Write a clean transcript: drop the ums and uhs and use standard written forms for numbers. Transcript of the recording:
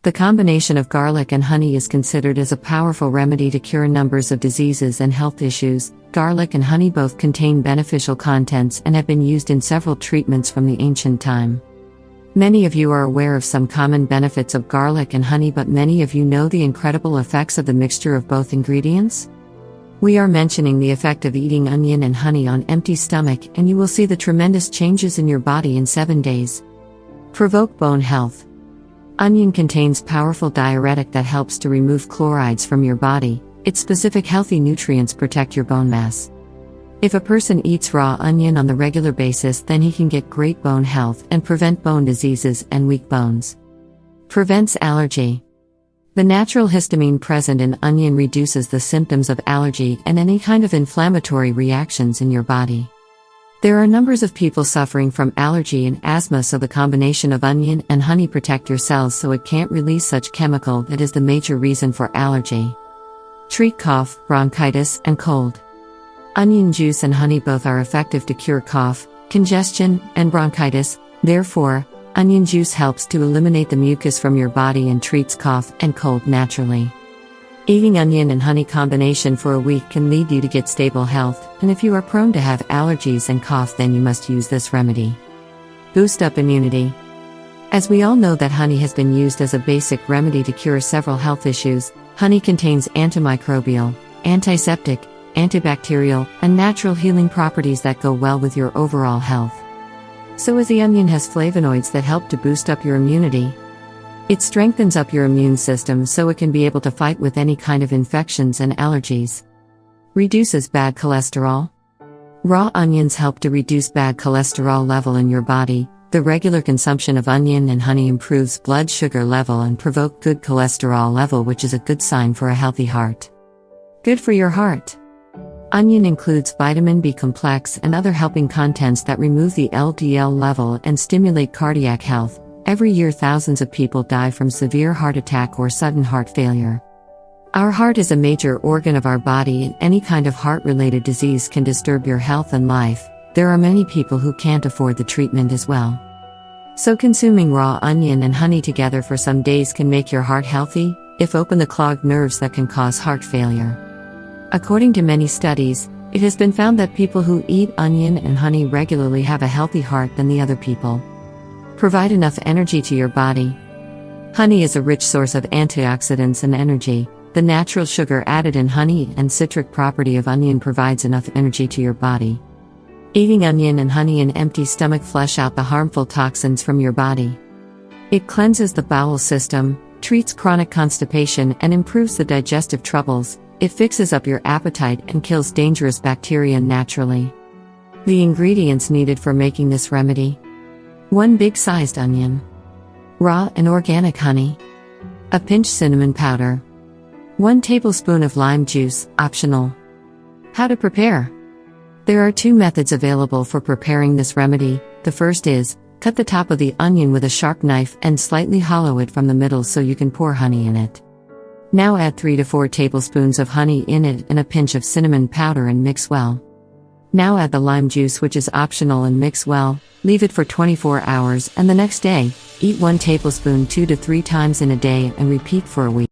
The combination of garlic and honey is considered as a powerful remedy to cure numbers of diseases and health issues. Garlic and honey both contain beneficial contents and have been used in several treatments from the ancient time. Many of you are aware of some common benefits of garlic and honey, but many of you know the incredible effects of the mixture of both ingredients? We are mentioning the effect of eating onion and honey on empty stomach, and you will see the tremendous changes in your body in 7 days. Provoke bone health. Onion contains powerful diuretic that helps to remove chlorides from your body. Its specific healthy nutrients protect your bone mass. If a person eats raw onion on the regular basis, then he can get great bone health and prevent bone diseases and weak bones. Prevents allergy. The natural histamine present in onion reduces the symptoms of allergy and any kind of inflammatory reactions in your body. There are numbers of people suffering from allergy and asthma, so the combination of onion and honey protect your cells so it can't release such chemical that is the major reason for allergy. Treat cough, bronchitis, and cold. Onion juice and honey both are effective to cure cough, congestion, and bronchitis. Therefore, onion juice helps to eliminate the mucus from your body and treats cough and cold naturally. Eating onion and honey combination for a week can lead you to get stable health, and if you are prone to have allergies and cough, then you must use this remedy. Boost up immunity. As we all know that honey has been used as a basic remedy to cure several health issues, honey contains antimicrobial, antiseptic, antibacterial, and natural healing properties that go well with your overall health. So as the onion has flavonoids that help to boost up your immunity. It strengthens up your immune system so it can be able to fight with any kind of infections and allergies. Reduces bad cholesterol. Raw onions help to reduce bad cholesterol level in your body. The regular consumption of onion and honey improves blood sugar level and provoke good cholesterol level, which is a good sign for a healthy heart. Good for your heart. Onion includes vitamin B complex and other helping contents that remove the LDL level and stimulate cardiac health. Every year thousands of people die from severe heart attack or sudden heart failure. Our heart is a major organ of our body, and any kind of heart-related disease can disturb your health and life. There are many people who can't afford the treatment as well. So consuming raw onion and honey together for some days can make your heart healthy, if open the clogged nerves that can cause heart failure. According to many studies, it has been found that people who eat onion and honey regularly have a healthy heart than the other people. Provide enough energy to your body. Honey is a rich source of antioxidants and energy. The natural sugar added in honey and citric property of onion provides enough energy to your body. Eating onion and honey in empty stomach flush out the harmful toxins from your body. It cleanses the bowel system, treats chronic constipation, and improves the digestive troubles. It fixes up your appetite and kills dangerous bacteria naturally. The ingredients needed for making this remedy: 1 big-sized onion, raw and organic honey, a pinch cinnamon powder, 1 tablespoon of lime juice, optional. How to prepare? There are 2 methods available for preparing this remedy. The first is, cut the top of the onion with a sharp knife and slightly hollow it from the middle so you can pour honey in it. Now add 3 to 4 tablespoons of honey in it and a pinch of cinnamon powder and mix well. Now add the lime juice, which is optional, and mix well. Leave it for 24 hours and the next day, eat 1 tablespoon 2 to 3 times in a day and repeat for a week.